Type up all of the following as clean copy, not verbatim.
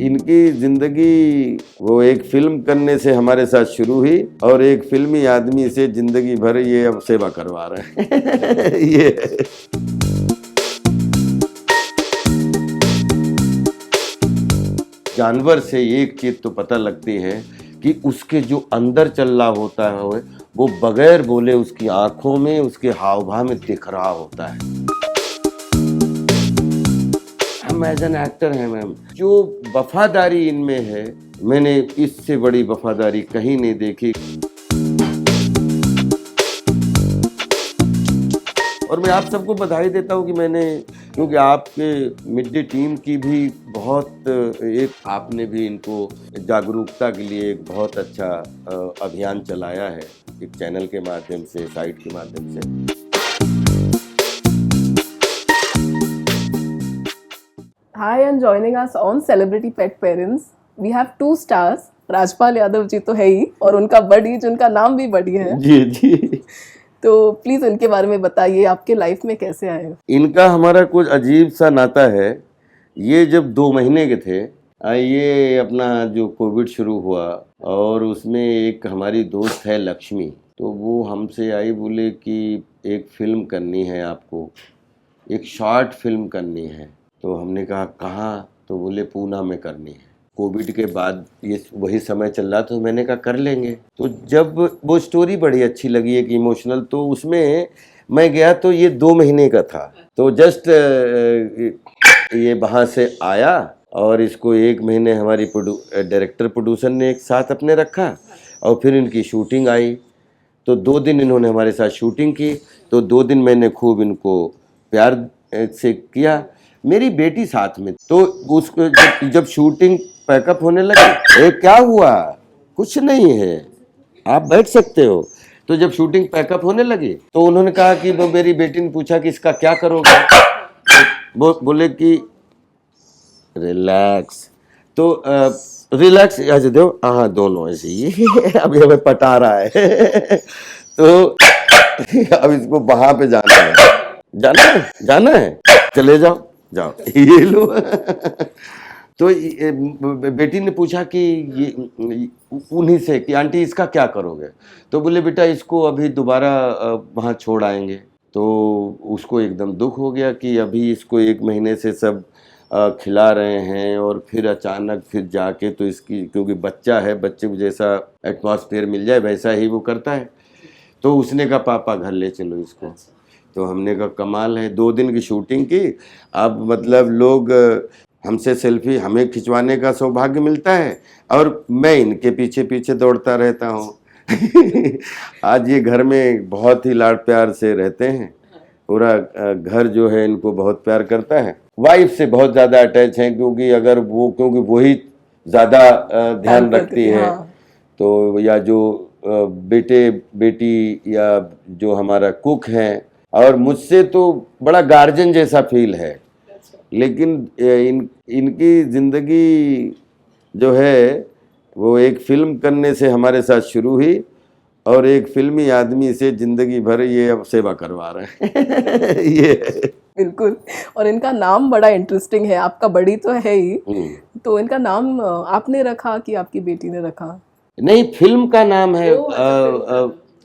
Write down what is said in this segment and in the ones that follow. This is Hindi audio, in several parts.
इनकी जिंदगी वो एक फिल्म करने से हमारे साथ शुरू हुई और एक फिल्मी आदमी से जिंदगी भर ये अब सेवा करवा रहे हैं ये जानवर से एक चीज तो पता लगती है कि उसके जो अंदर चल रहा होता है वो बगैर बोले उसकी आंखों में, उसके हाव भाव में दिख रहा होता है। हम एज एन एक्टर हैं मैम, जो वफादारी इनमें है, मैंने इससे बड़ी वफादारी कहीं नहीं देखी। और मैं आप सबको बधाई देता हूँ कि मैंने, क्योंकि आपके मिड डे टीम की भी बहुत एक, आपने भी इनको जागरूकता के लिए एक बहुत अच्छा अभियान चलाया है, एक चैनल के माध्यम से, साइट के माध्यम से। Hi, and joining us on Celebrity Pet Parents, we have two stars. Rajpal Yadav ji तो है ही, और उनका बड़ी, जिनका नाम भी बड़ी है। जी जी। तो प्लीज इनके बारे में बताइए, आपके लाइफ में कैसे आए? इनका हमारा कुछ अजीब सा नाता है। ये जब 2 महीने के थे, ये अपना जो कोविड शुरू हुआ और उसमें एक हमारी दोस्त है लक्ष्मी, तो वो हमसे आई, बोले कि एक फिल्म करनी है आपको, एक शॉर्ट फिल्म करनी है। तो हमने कहा कहाँ? तो बोले पूना में करनी है। कोविड के बाद ये वही समय चल रहा, तो मैंने कहा कर लेंगे। तो जब वो स्टोरी बड़ी अच्छी लगी, एक इमोशनल, तो उसमें मैं गया तो ये 2 महीने का था। तो जस्ट ये वहाँ से आया और इसको 1 महीने हमारी डायरेक्टर प्रोड्यूसर ने एक साथ अपने रखा और फिर इनकी शूटिंग आई। तो 2 दिन इन्होंने हमारे साथ शूटिंग की। तो 2 दिन मैंने खूब इनको प्यार से किया। मेरी बेटी साथ में, तो उसको जब शूटिंग पैकअप होने लगी, क्या हुआ? कुछ नहीं है, आप बैठ सकते हो। तो जब शूटिंग पैकअप होने लगी तो उन्होंने कहा कि वो, मेरी बेटी ने पूछा कि इसका क्या करोगे? वो बोले कि रिलैक्स। तो रिलैक्स ऐसे दो, हाँ दोनों ऐसे ही अभी हमें पटा रहा है तो अब इसको वहां पे जाना है, चले जाओ ये लो तो बेटी ने पूछा कि ये उन्हीं से कि आंटी इसका क्या करोगे? तो बोले बेटा इसको अभी दोबारा वहाँ छोड़ आएंगे। तो उसको एकदम दुख हो गया कि अभी इसको 1 महीने से सब खिला रहे हैं और फिर अचानक फिर जाके, तो इसकी, क्योंकि बच्चा है, बच्चे को जैसा एटमॉस्फेयर मिल जाए वैसा ही वो करता है। तो उसने कहा पापा घर ले चलो इसको। तो हमने कहा कमाल है, 2 दिन की शूटिंग की, अब मतलब लोग हमसे सेल्फी हमें खिंचवाने का सौभाग्य मिलता है और मैं इनके पीछे पीछे दौड़ता रहता हूँ आज ये घर में बहुत ही लाड प्यार से रहते हैं, पूरा घर जो है इनको बहुत प्यार करता है। वाइफ से बहुत ज़्यादा अटैच हैं, क्योंकि वही ज़्यादा ध्यान रखती है। हाँ। तो या जो बेटे बेटी या जो हमारा कुक हैं, और मुझसे तो बड़ा गार्जियन जैसा फील है। लेकिन इनकी जिंदगी जो है वो एक फिल्म करने से हमारे साथ शुरू हुई और एक फिल्मी आदमी से जिंदगी भर ये अब सेवा करवा रहे हैं ये बिल्कुल। और इनका नाम बड़ा इंटरेस्टिंग है, आपका बड़ी तो है ही, तो इनका नाम आपने रखा कि आपकी बेटी ने रखा? नहीं, फिल्म का नाम है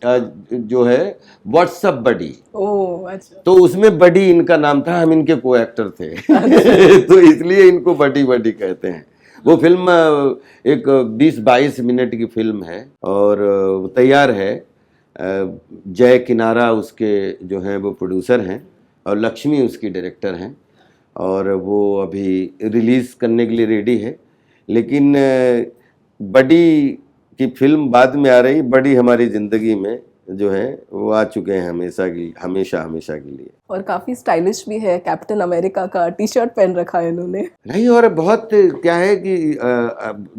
जो है व्हाट्सअप बडी। ओह अच्छा। तो उसमें बडी इनका नाम था, हम इनके को एक्टर थे तो इसलिए इनको बडी बडी कहते हैं। वो फिल्म एक 20-22 मिनट की फिल्म है और तैयार है। जय किनारा उसके जो हैं वो प्रोड्यूसर हैं और लक्ष्मी उसकी डायरेक्टर हैं, और वो अभी रिलीज़ करने के लिए रेडी है। लेकिन बडी की फिल्म बाद में आ रही, बड़ी हमारी ज़िंदगी में जो है वो आ चुके हैं हमेशा के लिए। और काफ़ी स्टाइलिश भी है, कैप्टन अमेरिका का टी शर्ट पहन रखा है इन्होंने। नहीं, और बहुत क्या है कि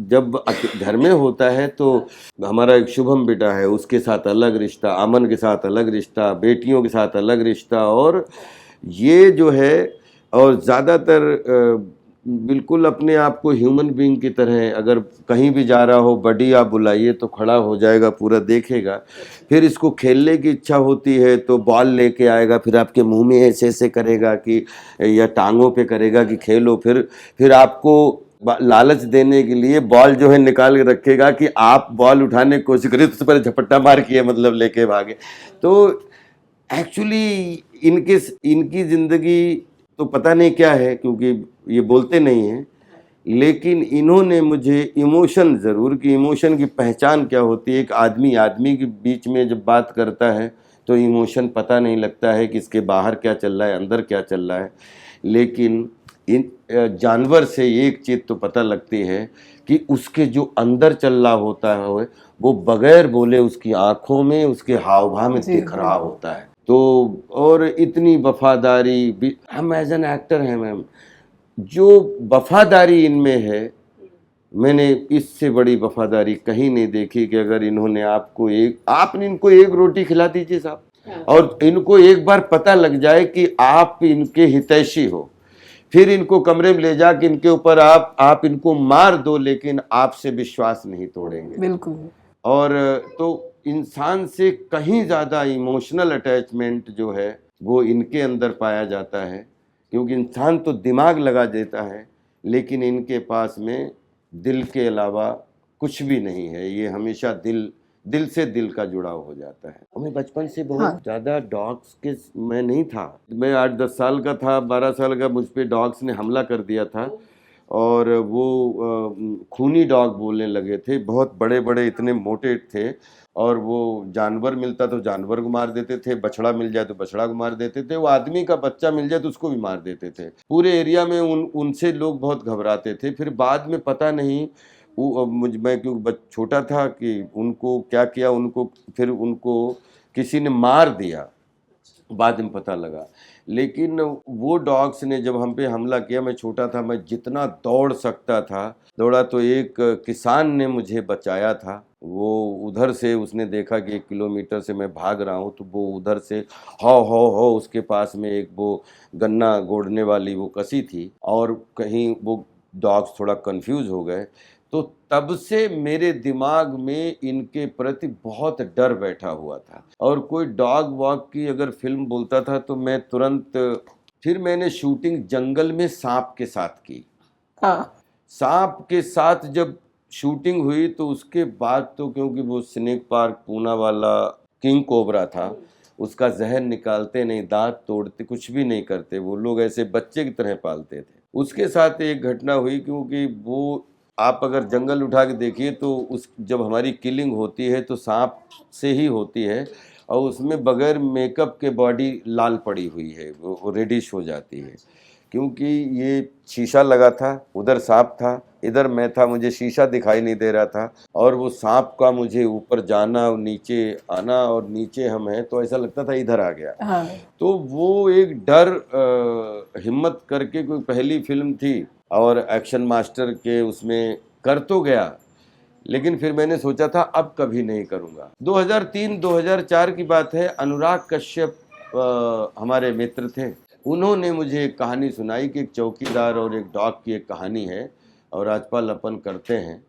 जब घर में होता है तो हमारा एक शुभम बेटा है, उसके साथ अलग रिश्ता, अमन के साथ अलग रिश्ता, बेटियों के साथ अलग रिश्ता, और ये जो है, और ज़्यादातर बिल्कुल अपने आप को ह्यूमन बीइंग की तरह, अगर कहीं भी जा रहा हो बडी आप बुलाइए तो खड़ा हो जाएगा, पूरा देखेगा। फिर इसको खेलने की इच्छा होती है तो बॉल लेके आएगा, फिर आपके मुंह में ऐसे ऐसे करेगा कि, या टांगों पे करेगा कि खेलो, फिर आपको लालच देने के लिए बॉल जो है निकाल के रखेगा कि आप बॉल उठाने की कोशिश करिए, तो उससे पहले झपट्टा मार किए, मतलब लेके भागे। तो एक्चुअली इनके इनकी जिंदगी तो पता नहीं क्या है, क्योंकि ये बोलते नहीं हैं, लेकिन इन्होंने मुझे इमोशन ज़रूर, कि इमोशन की पहचान क्या होती है। एक आदमी आदमी के बीच में जब बात करता है तो इमोशन पता नहीं लगता है कि इसके बाहर क्या चल रहा है, अंदर क्या चल रहा है। लेकिन इन जानवर से एक चीज़ तो पता लगती है कि उसके जो अंदर चल रहा होता है वो बगैर बोले उसकी आंखों में, उसके हाव भाव में दिख रहा होता है। तो और इतनी वफादारी भी, हम एज एन एक्टर हैं मैम, जो वफादारी इनमें है, मैंने इससे बड़ी वफादारी कहीं नहीं देखी। कि अगर इन्होंने आपने इनको एक रोटी खिला दीजिए साहब, और इनको एक बार पता लग जाए कि आप इनके हितैषी हो, फिर इनको कमरे में ले जाके इनके ऊपर आप इनको मार दो, लेकिन आपसे विश्वास नहीं तोड़ेंगे। बिल्कुल। और तो इंसान से कहीं ज़्यादा इमोशनल अटैचमेंट जो है वो इनके अंदर पाया जाता है, क्योंकि इंसान तो दिमाग लगा देता है, लेकिन इनके पास में दिल के अलावा कुछ भी नहीं है। ये हमेशा दिल से दिल का जुड़ाव हो जाता है। और मैं बचपन से बहुत ज़्यादा डॉग्स के मैं नहीं था। मैं 8-10 साल का था, 12 साल का, मुझ पे डॉग्स ने हमला कर दिया था, और वो खूनी डॉग बोलने लगे थे, बहुत बड़े बड़े, इतने मोटे थे, और वो जानवर मिलता तो जानवर को मार देते थे, बछड़ा मिल जाए तो बछड़ा को मार देते थे, वो आदमी का बच्चा मिल जाए तो उसको भी मार देते थे। पूरे एरिया में उनसे लोग बहुत घबराते थे। फिर बाद में पता नहीं मैं क्योंकि छोटा था कि उनको क्या किया, उनको किसी ने मार दिया, बाद में पता लगा। लेकिन वो डॉग्स ने जब हम पे हमला किया, मैं छोटा था, मैं जितना दौड़ सकता था दौड़ा। तो एक किसान ने मुझे बचाया था। वो उधर से उसने देखा कि 1 किलोमीटर से मैं भाग रहा हूँ, तो वो उधर से हो उसके पास में एक वो गन्ना गोड़ने वाली वो कसी थी, और कहीं वो डॉग्स थोड़ा कंफ्यूज हो गए। तो तब से मेरे दिमाग में इनके प्रति बहुत डर बैठा हुआ था, और कोई डॉग वॉग की अगर फिल्म बोलता था तो मैं तुरंत। फिर मैंने शूटिंग जंगल में सांप के साथ की। सांप के साथ जब शूटिंग हुई तो उसके बाद तो, क्योंकि वो स्नेक पार्क पूना वाला किंग कोबरा था, उसका जहर निकालते नहीं, दांत तोड़ते, कुछ भी नहीं करते, वो लोग ऐसे बच्चे की तरह पालते थे। उसके साथ एक घटना हुई, क्योंकि वो आप अगर जंगल उठा के देखिए तो जब हमारी किलिंग होती है तो सांप से ही होती है, और उसमें बगैर मेकअप के बॉडी लाल पड़ी हुई है, वो रेडिश हो जाती है। क्योंकि ये शीशा लगा था, उधर सांप था, इधर मैं था, मुझे शीशा दिखाई नहीं दे रहा था, और वो सांप का मुझे ऊपर जाना और नीचे आना, और नीचे हम हैं तो ऐसा लगता था इधर आ गया। तो वो एक डर, हिम्मत करके, कोई पहली फिल्म थी और एक्शन मास्टर के उसमें कर तो गया, लेकिन फिर मैंने सोचा था अब कभी नहीं करूँगा। 2003-2004 की बात है। अनुराग कश्यप हमारे मित्र थे, उन्होंने मुझे एक कहानी सुनाई कि एक चौकीदार और एक डॉग की एक कहानी है, और राजपाल अपन करते हैं।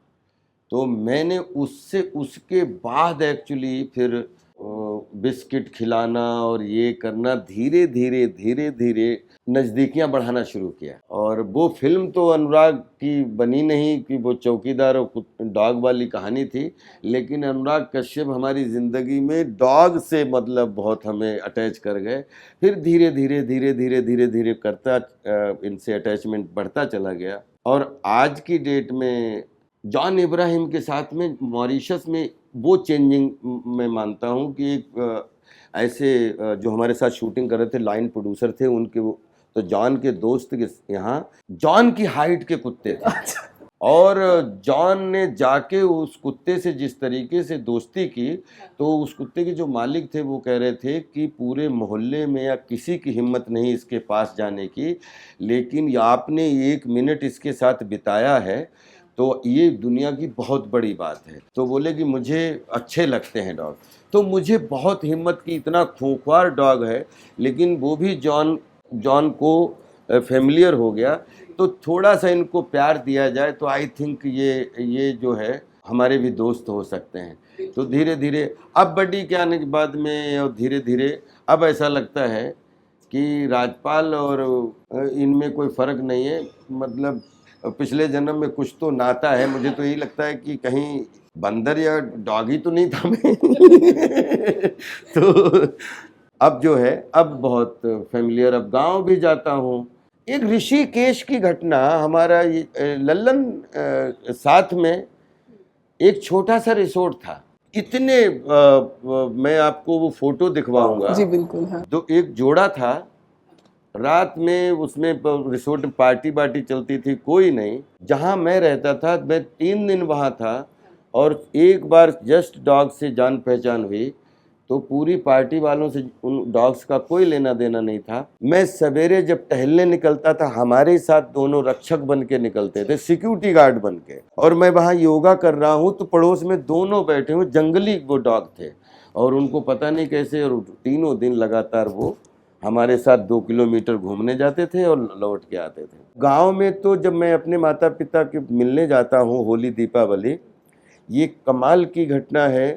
तो मैंने उसके बाद एक्चुअली फिर बिस्किट खिलाना और ये करना, धीरे धीरे नज़दीकियां बढ़ाना शुरू किया। और वो फिल्म तो अनुराग की बनी नहीं, कि वो चौकीदार और डॉग वाली कहानी थी, लेकिन अनुराग कश्यप हमारी ज़िंदगी में डॉग से मतलब बहुत हमें अटैच कर गए। फिर धीरे धीरे करता इनसे अटैचमेंट बढ़ता चला गया, और आज की डेट में जॉन इब्राहिम के साथ में मॉरिशस में वो चेंजिंग मैं मानता हूँ कि एक ऐसे जो हमारे साथ शूटिंग कर रहे थे, लाइन प्रोड्यूसर थे उनके, वो तो जॉन के दोस्त के यहाँ जॉन की हाइट के कुत्ते थे, और जॉन ने जाके उस कुत्ते से जिस तरीके से दोस्ती की, तो उस कुत्ते के जो मालिक थे वो कह रहे थे कि पूरे मोहल्ले में या किसी की हिम्मत नहीं इसके पास जाने की, लेकिन आपने 1 मिनट इसके साथ बिताया है तो ये दुनिया की बहुत बड़ी बात है। तो बोले कि मुझे अच्छे लगते हैं डॉग। तो मुझे बहुत हिम्मत की, इतना खूंखार डॉग है, लेकिन वो भी जॉन को फेमिलियर हो गया। तो थोड़ा सा इनको प्यार दिया जाए तो आई थिंक ये जो है हमारे भी दोस्त हो सकते हैं। तो धीरे धीरे अब बड्डी के आने के बाद में, और धीरे धीरे अब ऐसा लगता है कि राजपाल और इनमें कोई फ़र्क नहीं है। मतलब पिछले जन्म में कुछ तो नाता है। मुझे तो यही लगता है कि कहीं बंदर या डॉगी तो नहीं था मैं। तो अब जो है, अब बहुत फेमिलियर, अब गांव भी जाता हूँ। एक ऋषिकेश की घटना, हमारा ये लल्लन साथ में एक छोटा सा रिसोर्ट था। इतने मैं आपको वो फोटो दिखवाऊंगा। जी बिल्कुल, हाँ। तो एक जोड़ा था, रात में उसमें रिसोर्ट में पार्टी वार्टी चलती थी, कोई नहीं। जहां मैं रहता था, मैं 3 दिन वहां था, और एक बार जस्ट डॉग से जान पहचान हुई, तो पूरी पार्टी वालों से उन डॉग्स का कोई लेना देना नहीं था। मैं सवेरे जब टहलने निकलता था, हमारे साथ दोनों रक्षक बन के निकलते थे, सिक्योरिटी गार्ड बन के। और मैं वहाँ योगा कर रहा हूँ तो पड़ोस में दोनों बैठे हुए जंगली वो डॉग थे, और उनको पता नहीं कैसे, और तीनों दिन लगातार वो हमारे साथ 2 किलोमीटर घूमने जाते थे और लौट के आते थे। गांव में तो जब मैं अपने माता पिता के मिलने जाता हूँ होली दीपावली, ये कमाल की घटना है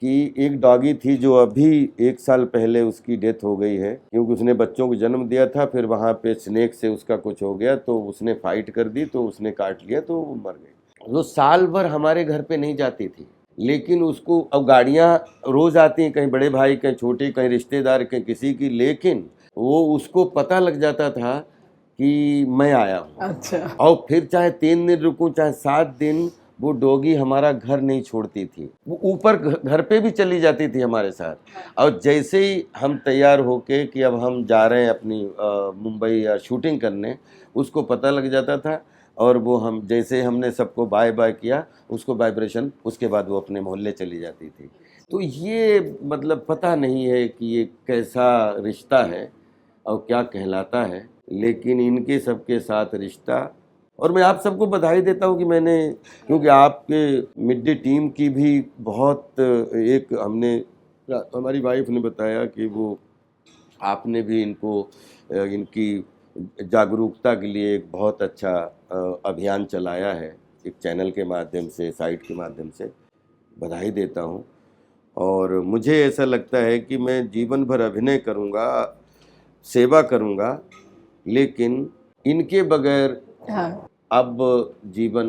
कि एक डॉगी थी जो अभी 1 साल पहले उसकी डेथ हो गई है, क्योंकि उसने बच्चों को जन्म दिया था, फिर वहाँ पे स्नेक से उसका कुछ हो गया, तो उसने फाइट कर दी, तो उसने काट लिया, तो वो मर गई। वो साल भर हमारे घर पे नहीं जाती थी, लेकिन उसको, अब गाड़ियाँ रोज आती हैं, कहीं बड़े भाई, कहीं छोटे, कहीं रिश्तेदार, कहीं किसी की, लेकिन वो उसको पता लग जाता था कि मैं आया हूँ। अच्छा। और फिर चाहे 3 दिन रुकूं, चाहे 7 दिन, वो डॉगी हमारा घर नहीं छोड़ती थी। वो ऊपर घर पे भी चली जाती थी हमारे साथ। और जैसे ही हम तैयार होके कि अब हम जा रहे हैं अपनी मुंबई या शूटिंग करने, उसको पता लग जाता था, और वो हम जैसे हमने सबको बाय बाय किया, उसको वाइब्रेशन, उसके बाद वो अपने मोहल्ले चली जाती थी। तो ये मतलब पता नहीं है कि ये कैसा रिश्ता है और क्या कहलाता है, लेकिन इनके सबके साथ रिश्ता। और मैं आप सबको बधाई देता हूँ कि मैंने, क्योंकि आपके मिड डे टीम की भी बहुत एक हमने, हमारी वाइफ ने बताया कि वो आपने भी इनको इनकी जागरूकता के लिए एक बहुत अच्छा अभियान चलाया है, एक चैनल के माध्यम से, साइट के माध्यम से। बधाई देता हूँ। और मुझे ऐसा लगता है कि मैं जीवन भर अभिनय करूँगा, सेवा करूँगा, लेकिन इनके बगैर हाँ अब जीवन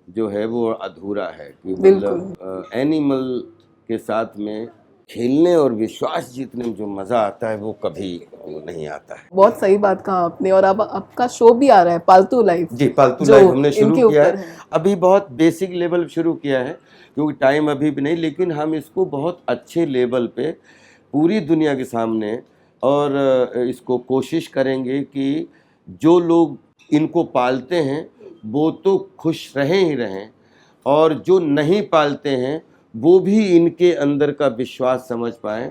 जो है वो अधूरा है। कि बिल्कुल। मतलब एनिमल के साथ में खेलने और विश्वास जीतने में जो मज़ा आता है वो कभी नहीं आता है। बहुत सही बात कहा आपने। और अब आपका शो भी आ रहा है, पालतू लाइफ, जी, पालतू जो लाइफ हमने शुरू इनके किया ऊपर है। है। अभी बहुत बेसिक लेवल शुरू किया है, क्योंकि टाइम अभी भी नहीं, लेकिन हम इसको बहुत अच्छे लेवल पे पूरी दुनिया के सामने, और इसको कोशिश करेंगे कि जो लोग इनको पालते हैं वो तो खुश रहें ही रहें, और जो नहीं पालते हैं वो भी इनके अंदर का विश्वास समझ पाएँ।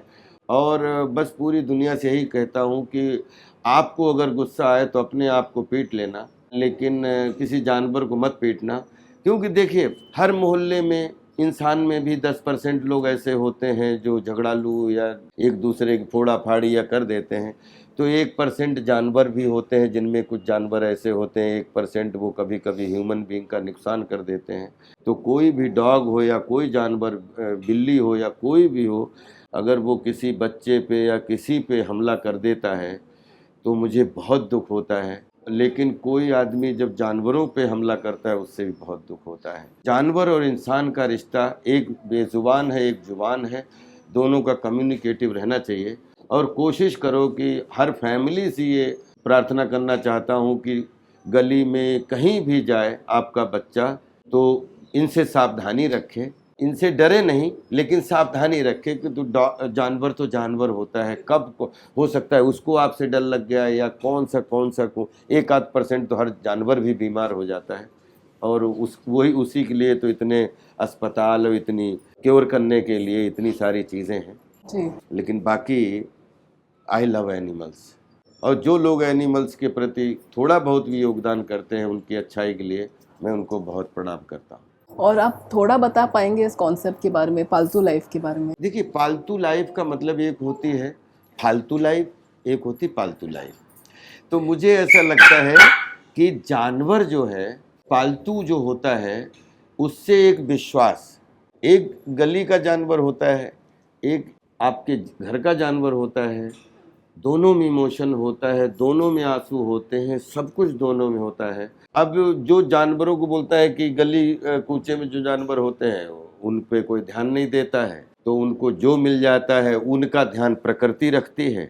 और बस पूरी दुनिया से यही कहता हूँ कि आपको अगर गुस्सा आए तो अपने आप को पीट लेना, लेकिन किसी जानवर को मत पीटना। क्योंकि देखिए, हर मोहल्ले में, इंसान में भी 10% लोग ऐसे होते हैं जो झगड़ालू या एक दूसरे की फोड़ा फाड़ी या कर देते हैं। तो 1% जानवर भी होते हैं, जिनमें कुछ जानवर ऐसे होते हैं, 1% वो कभी कभी ह्यूमन बीइंग का नुकसान कर देते हैं। तो कोई भी डॉग हो या कोई जानवर, बिल्ली हो या कोई भी हो, अगर वो किसी बच्चे पे या किसी पे हमला कर देता है तो मुझे बहुत दुख होता है। लेकिन कोई आदमी जब जानवरों पे हमला करता है उससे भी बहुत दुख होता है। जानवर और इंसान का रिश्ता एक बेजुबान है, एक जुबान है, दोनों का कम्युनिकेटिव रहना चाहिए। और कोशिश करो कि हर फैमिली से ये प्रार्थना करना चाहता हूँ कि गली में कहीं भी जाए आपका बच्चा, तो इनसे सावधानी रखें, इनसे डरे नहीं, लेकिन सावधानी रखें कि जानवर तो जानवर होता है, कब हो सकता है उसको आपसे डर लग गया, या कौन सा 1-8% तो हर जानवर भी बीमार हो जाता है, और उसी के लिए तो इतने अस्पताल और इतनी क्योर करने के लिए इतनी सारी चीज़ें हैं। जी लेकिन बाकी आई लव एनिमल्स, और जो लोग एनिमल्स के प्रति थोड़ा बहुत भी योगदान करते हैं उनकी अच्छाई के लिए, मैं उनको बहुत प्रणाम करता हूँ। और आप थोड़ा बता पाएंगे इस कॉन्सेप्ट के बारे में, पालतू लाइफ के बारे में? देखिए, पालतू लाइफ का मतलब एक होती है फालतू लाइफ, एक होती पालतू लाइफ। तो मुझे ऐसा लगता है कि जानवर जो है, पालतू जो होता है, उससे एक विश्वास, एक गली का जानवर होता है, एक आपके घर का जानवर होता है, दोनों में इमोशन होता है, दोनों में आंसू होते हैं, सब कुछ दोनों में होता है। अब जो जानवरों को बोलता है कि गली कूचे में जो जानवर होते हैं उन पे कोई ध्यान नहीं देता है, तो उनको जो मिल जाता है उनका ध्यान प्रकृति रखती है।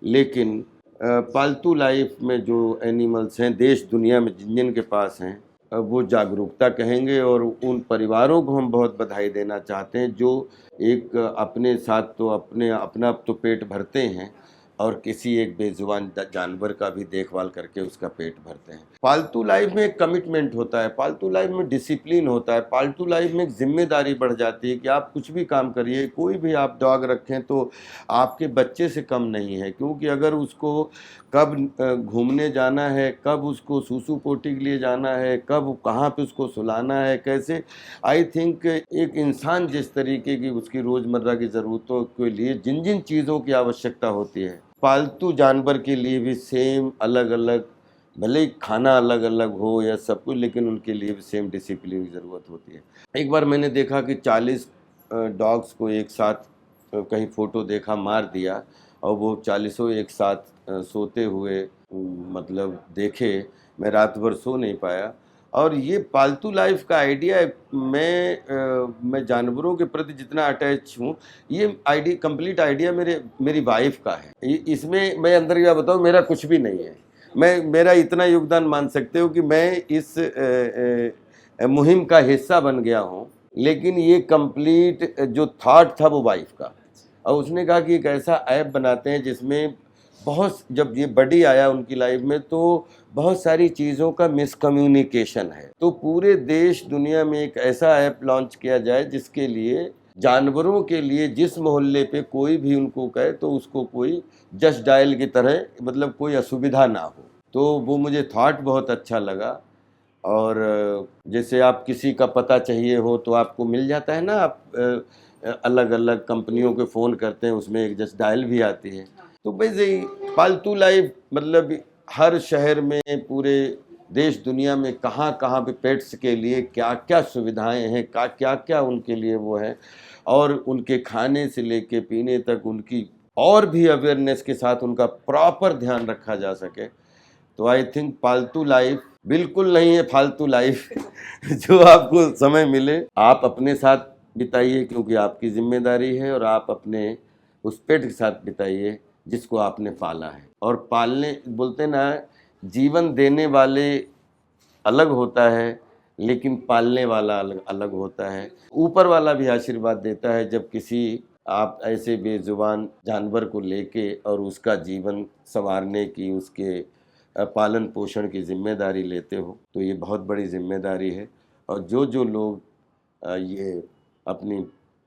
लेकिन पालतू लाइफ में जो एनिमल्स हैं देश दुनिया में जिन जिन के पास हैं, वो जागरूकता कहेंगे, और उन परिवारों को हम बहुत बधाई देना चाहते हैं जो एक अपने साथ तो अपना तो पेट भरते हैं और किसी एक बेजुबान जानवर का भी देखभाल करके उसका पेट भरते हैं। पालतू लाइफ में एक कमिटमेंट होता है, पालतू लाइफ में डिसिप्लिन होता है, पालतू लाइफ में एक जिम्मेदारी बढ़ जाती है कि आप कुछ भी काम करिए, कोई भी आप डॉग रखें तो आपके बच्चे से कम नहीं है, क्योंकि अगर उसको कब घूमने जाना है, कब उसको सूसू पोटी के लिए जाना है, कब कहाँ पे उसको सुलाना है, कैसे, आई थिंक एक इंसान जिस तरीके की उसकी रोज़मर्रा की ज़रूरतों के लिए जिन जिन चीज़ों की आवश्यकता होती है, पालतू जानवर के लिए भी सेम अलग अलग, भले ही खाना अलग अलग हो या सब कुछ, लेकिन उनके लिए भी सेम डिसिप्लिन की ज़रूरत होती है। एक बार मैंने देखा कि 40 डॉग्स को एक साथ कहीं फ़ोटो देखा मार दिया, और वो 40 एक साथ सोते हुए मतलब देखे। मैं रात भर सो नहीं पाया। और ये पालतू लाइफ का आइडिया, मैं जानवरों के प्रति जितना अटैच हूँ, ये आइडिया कंप्लीट आइडिया मेरी वाइफ का है। इसमें मैं अंदर क्या बताऊँ, मेरा कुछ भी नहीं है। मेरा इतना योगदान मान सकते हो कि मैं इस मुहिम का हिस्सा बन गया हूँ, लेकिन ये कंप्लीट जो थॉट था वो वाइफ का। और उसने कहा कि एक ऐसा ऐप बनाते हैं जिसमें जब ये बडी आया उनकी लाइफ में तो बहुत सारी चीज़ों का मिसकम्युनिकेशन है, तो पूरे देश दुनिया में एक ऐसा ऐप लॉन्च किया जाए जिसके लिए जानवरों के लिए जिस मोहल्ले पे कोई भी उनको कहे तो उसको कोई जस्ट डायल की तरह, मतलब कोई असुविधा ना हो। तो वो मुझे थॉट बहुत अच्छा लगा। और जैसे आप किसी का पता चाहिए हो तो आपको मिल जाता है ना, आप अलग अलग कंपनियों के फ़ोन करते हैं, उसमें एक जस्ट डायल भी आती है। तो वैसे ही पालतू लाइफ मतलब हर शहर में, पूरे देश दुनिया में कहाँ कहाँ पे पेट्स के लिए क्या क्या सुविधाएं हैं, क्या क्या उनके लिए वो है, और उनके खाने से लेके पीने तक उनकी और भी अवेयरनेस के साथ उनका प्रॉपर ध्यान रखा जा सके। तो आई थिंक पालतू लाइफ बिल्कुल नहीं है फालतू लाइफ। जो आपको समय मिले आप अपने साथ बिताइए, क्योंकि आपकी जिम्मेदारी है, और आप अपने उस पेट के साथ बिताइए जिसको आपने पाला है। और पालने बोलते ना, जीवन देने वाले अलग होता है, लेकिन पालने वाला अलग अलग होता है। ऊपर वाला भी आशीर्वाद देता है जब किसी आप ऐसे बेजुबान जानवर को लेके और उसका जीवन संवारने की, उसके पालन पोषण की जिम्मेदारी लेते हो, तो ये बहुत बड़ी जिम्मेदारी है। और जो जो लोग ये अपनी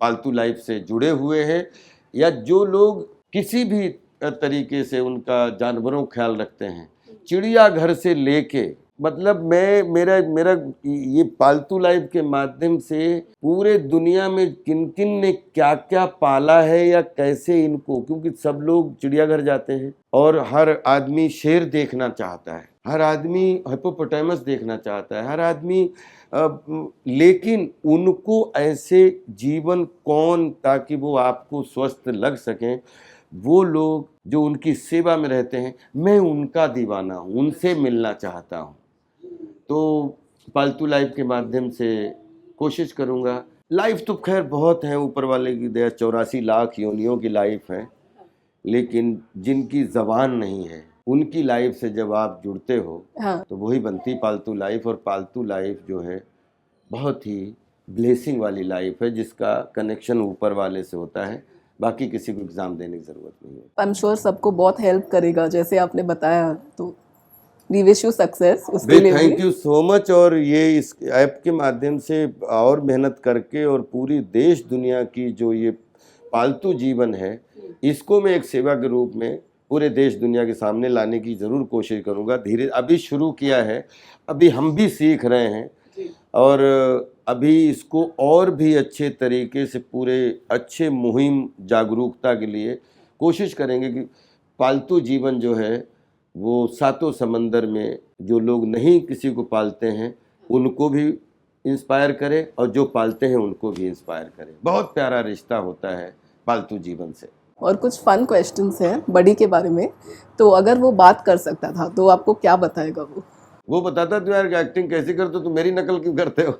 पालतू लाइफ से जुड़े हुए हैं, या जो लोग किसी भी तरीके से उनका जानवरों का ख्याल रखते हैं, चिड़ियाघर से लेके, मतलब मेरा मेरा ये पालतू लाइफ के माध्यम से पूरे दुनिया में किन किन ने क्या क्या पाला है या कैसे इनको, क्योंकि सब लोग चिड़ियाघर जाते हैं और हर आदमी शेर देखना चाहता है, हर आदमी हिप्पोपोटामस देखना चाहता है, हर आदमी लेकिन उनको ऐसे जीवन कौन, ताकि वो आपको स्वस्थ लग सकें, वो लोग जो उनकी सेवा में रहते हैं, मैं उनका दीवाना हूँ, उनसे मिलना चाहता हूँ। तो पालतू लाइफ के माध्यम से कोशिश करूँगा। लाइफ तो खैर बहुत है, ऊपर वाले की दया, 84 लाख योनियों की लाइफ है, लेकिन जिनकी ज़बान नहीं है उनकी लाइफ से जब आप जुड़ते हो, हाँ। तो वही बनती पालतू लाइफ। और पालतू लाइफ जो है बहुत ही ब्लेसिंग वाली लाइफ है, जिसका कनेक्शन ऊपर वाले से होता है, बाकी किसी को एग्ज़ाम देने की ज़रूरत नहीं है। आई एम श्योर सबको बहुत हेल्प करेगा जैसे आपने बताया, तो वी विश यू सक्सेस उसके भाई लिए थैंक भी। You so much. और ये इस ऐप के माध्यम से और मेहनत करके, और पूरी देश दुनिया की जो ये पालतू जीवन है, इसको मैं एक सेवा के रूप में पूरे देश दुनिया के सामने लाने की ज़रूर कोशिश करूँगा। धीरे अभी शुरू किया है, अभी हम भी सीख रहे हैं, और अभी इसको और भी अच्छे तरीके से पूरे अच्छे मुहिम जागरूकता के लिए कोशिश करेंगे कि पालतू जीवन जो है वो सातों समंदर में जो लोग नहीं किसी को पालते हैं उनको भी इंस्पायर करे, और जो पालते हैं उनको भी इंस्पायर करे। बहुत प्यारा रिश्ता होता है पालतू जीवन से। और कुछ फन क्वेश्चंस हैं बडी के बारे में। तो अगर वो बात कर सकता था तो आपको क्या बताएगा वो बताता तू यार एक्टिंग कैसे करते हो, तुम मेरी नकल क्यों करते हो?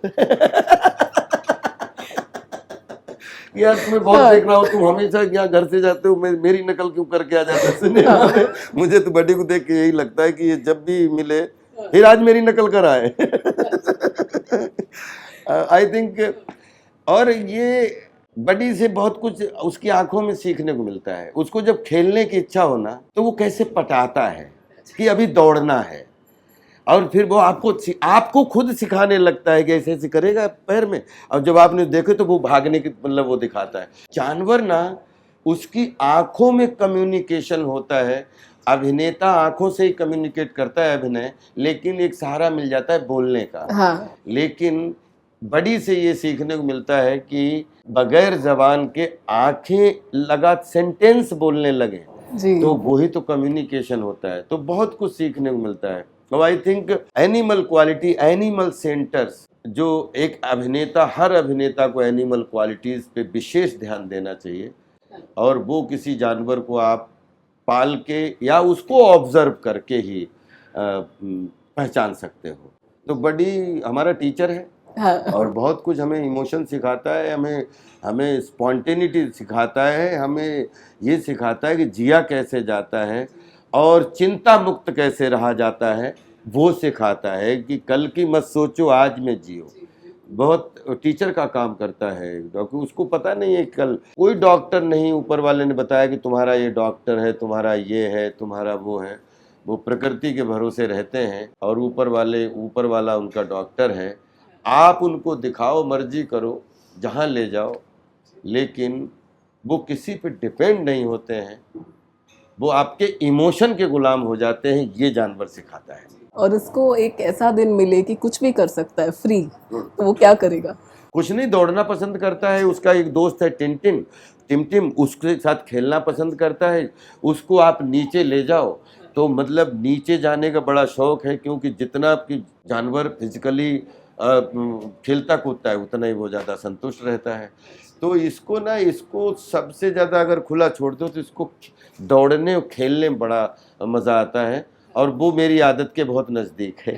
यार तुम्हें बहुत देख रहा हूँ, तुम हमेशा यहाँ घर से जाते हो, मेरी नकल क्यों करके आ जाते हो सिनेमा में। मुझे तो बडी को देख के यही लगता है कि ये जब भी मिले फिर आज मेरी नकल कर आए। आई थिंक और ये बडी से बहुत कुछ उसकी आंखों में सीखने को मिलता है। उसको जब खेलने की इच्छा हो ना तो वो कैसे पटाता है कि अभी दौड़ना है, और फिर वो आपको खुद सिखाने लगता है कि ऐसे ऐसे करेगा पैर में, और जब आपने देखे तो वो भागने की मतलब वो दिखाता है। जानवर ना उसकी आंखों में कम्युनिकेशन होता है। अभिनेता आंखों से ही कम्युनिकेट करता है अभिनय, लेकिन एक सहारा मिल जाता है बोलने का। हाँ। लेकिन बड़ी से ये सीखने को मिलता है कि बगैर जबान के आंखें लगा सेंटेंस बोलने लगे जी। तो वही तो कम्युनिकेशन होता है। तो बहुत कुछ सीखने को मिलता है। तो I think animal quality, animal centres, जो एक अभिनेता, हर अभिनेता को एनिमल क्वालिटीज पे विशेष ध्यान देना चाहिए, और वो किसी जानवर को आप पाल के या उसको ऑब्जर्व करके ही पहचान सकते हो। तो बड़ी हमारा टीचर है। हाँ। और बहुत कुछ हमें इमोशन सिखाता है, हमें स्पॉन्टेनिटी सिखाता है, हमें ये सिखाता है कि जिया कैसे जाता है और चिंता मुक्त कैसे रहा जाता है। वो सिखाता है कि कल की मत सोचो, आज में जियो। बहुत टीचर का काम करता है, क्योंकि उसको पता नहीं है कल कोई डॉक्टर नहीं ऊपर वाले ने बताया कि तुम्हारा ये डॉक्टर है, तुम्हारा ये है, तुम्हारा वो है। वो प्रकृति के भरोसे रहते हैं और ऊपर वाला उनका डॉक्टर है। आप उनको दिखाओ, मर्जी करो, जहाँ ले जाओ, लेकिन वो किसी पे डिपेंड नहीं होते हैं, वो आपके इमोशन के गुलाम हो जाते हैं। ये जानवर सिखाता है। और उसको एक ऐसा दिन मिले कि कुछ भी कर सकता है फ्री, तो वो क्या करेगा? कुछ नहीं, दौड़ना पसंद करता है। उसका एक दोस्त है टिमटिम, टिमटिम उसके साथ खेलना पसंद करता है। उसको आप नीचे ले जाओ तो मतलब नीचे जाने का बड़ा शौक है, क्योंकि जितना आपकी जानवर फिजिकली खेलता कूदता है उतना ही वो ज़्यादा संतुष्ट रहता है। तो इसको सबसे ज़्यादा अगर खुला छोड़ दो तो इसको दौड़ने और खेलने में बड़ा मज़ा आता है, और वो मेरी आदत के बहुत नज़दीक है।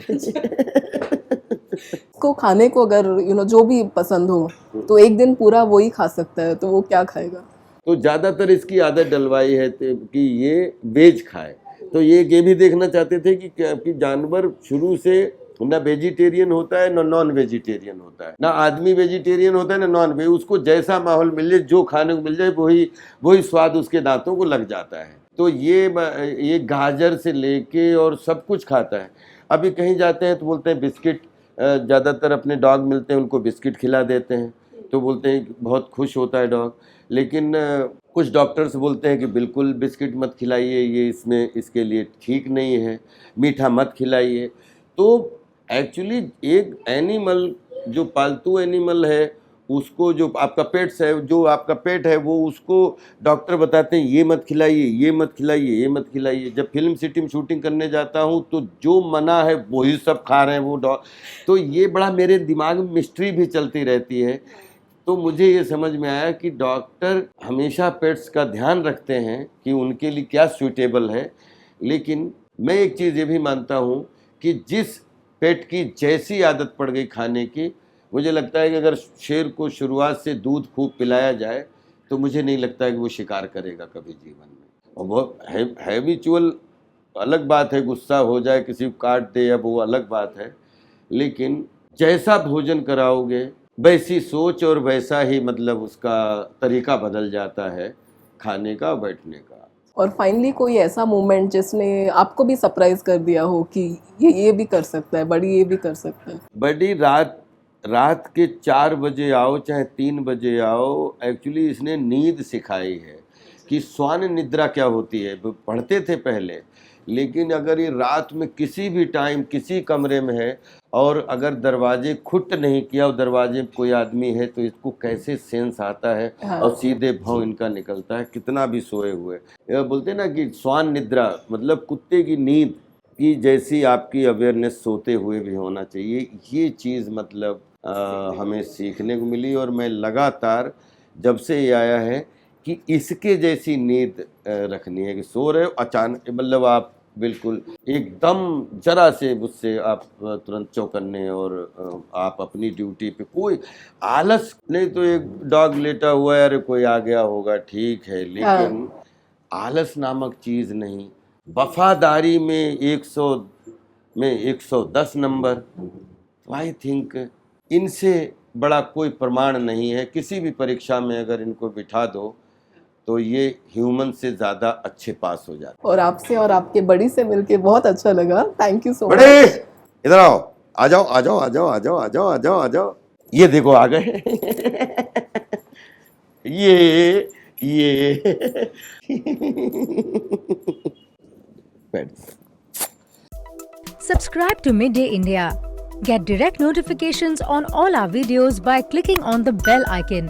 को खाने को अगर जो भी पसंद हो तो एक दिन पूरा वो ही खा सकता है, तो वो क्या खाएगा? तो ज़्यादातर इसकी आदत डलवाई है कि ये वेज खाए। तो ये भी देखना चाहते थे कि जानवर शुरू से ना वेजिटेरियन होता है ना नॉन वेजिटेरियन होता है, ना आदमी वेजिटेरियन होता है ना नॉन वेज। उसको जैसा माहौल मिल जाए, जो खाने को मिल जाए, वही स्वाद उसके दांतों को लग जाता है। तो ये गाजर से लेके और सब कुछ खाता है। अभी कहीं जाते हैं तो बोलते हैं बिस्किट, ज़्यादातर अपने डॉग मिलते हैं उनको बिस्किट खिला देते हैं, तो बोलते हैं कि बहुत खुश होता है डॉग। लेकिन कुछ डॉक्टर्स बोलते हैं कि बिल्कुल बिस्किट मत खिलाइए, ये इसके लिए ठीक नहीं है, मीठा मत खिलाइए। तो एक्चुअली एक एनिमल जो पालतू एनिमल है, उसको जो आपका पेट्स है, जो आपका पेट है, वो उसको डॉक्टर बताते हैं ये मत खिलाइए, ये मत खिलाइए, ये मत खिलाइए। जब फिल्म सिटी में शूटिंग करने जाता हूँ तो जो मना है वही सब खा रहे हैं वो डॉग। तो ये बड़ा मेरे दिमाग में मिस्ट्री भी चलती रहती है। तो मुझे ये समझ में आया कि डॉक्टर हमेशा पेट्स का ध्यान रखते हैं कि उनके लिए क्या सूटेबल है। लेकिन मैं एक चीज़ ये भी मानता हूँ कि जिस पेट की जैसी आदत पड़ गई खाने की, मुझे लगता है कि अगर शेर को शुरुआत से दूध खूब पिलाया जाए तो मुझे नहीं लगता है कि वो शिकार करेगा कभी जीवन में। और बहुत हैबिचुअल अलग बात है, गुस्सा हो जाए, किसी को काट दे, अब वो अलग बात है। लेकिन जैसा भोजन कराओगे वैसी सोच और वैसा ही मतलब उसका तरीका बदल जाता है खाने का, बैठने का। और फाइनली कोई ऐसा मोमेंट जिसने आपको भी सरप्राइज कर दिया हो कि ये भी कर सकता है, बड़ी ये भी कर सकता है? बड़ी रात के 4 बजे आओ चाहे 3 बजे आओ, एक्चुअली इसने नींद सिखाई है कि स्वान निद्रा क्या होती है। पढ़ते थे पहले, लेकिन अगर ये रात में किसी भी टाइम किसी कमरे में है और अगर दरवाजे खुट नहीं किया और दरवाजे में कोई आदमी है तो इसको कैसे सेंस आता है। हाँ। और सीधे भाव इनका निकलता है, कितना भी सोए हुए। ये बोलते हैं ना कि स्वान निद्रा मतलब कुत्ते की नींद की जैसी आपकी अवेयरनेस सोते हुए भी होना चाहिए। ये चीज़ मतलब हमें सीखने को मिली, और मैं लगातार जब से ये आया है कि इसके जैसी नींद रखनी है कि सो रहे हो अचानक, मतलब आप बिल्कुल एकदम जरा से उससे आप तुरंत चौकन्ने, और आप अपनी ड्यूटी पे, कोई आलस नहीं। तो एक डॉग लेटा हुआ है, अरे कोई आ गया होगा, ठीक है, लेकिन आलस नामक चीज नहीं। वफादारी में 110 नंबर। तो आई थिंक इनसे बड़ा कोई प्रमाण नहीं है। किसी भी परीक्षा में अगर इनको बिठा दो तो ये ह्यूमन से ज्यादा अच्छे पास हो जाते। और आपसे और आपके बड़ी से मिलके बहुत अच्छा लगा। थैंक यू सो बड़े मच। इधर आओ, आ जाओ आ जाओ आ जाओ आ जाओ आ जाओ आ जाओ आ जाओ। ये देखो आ गए। ये Subscribe to Midday India. Get direct notifications on all our videos by clicking on the bell icon.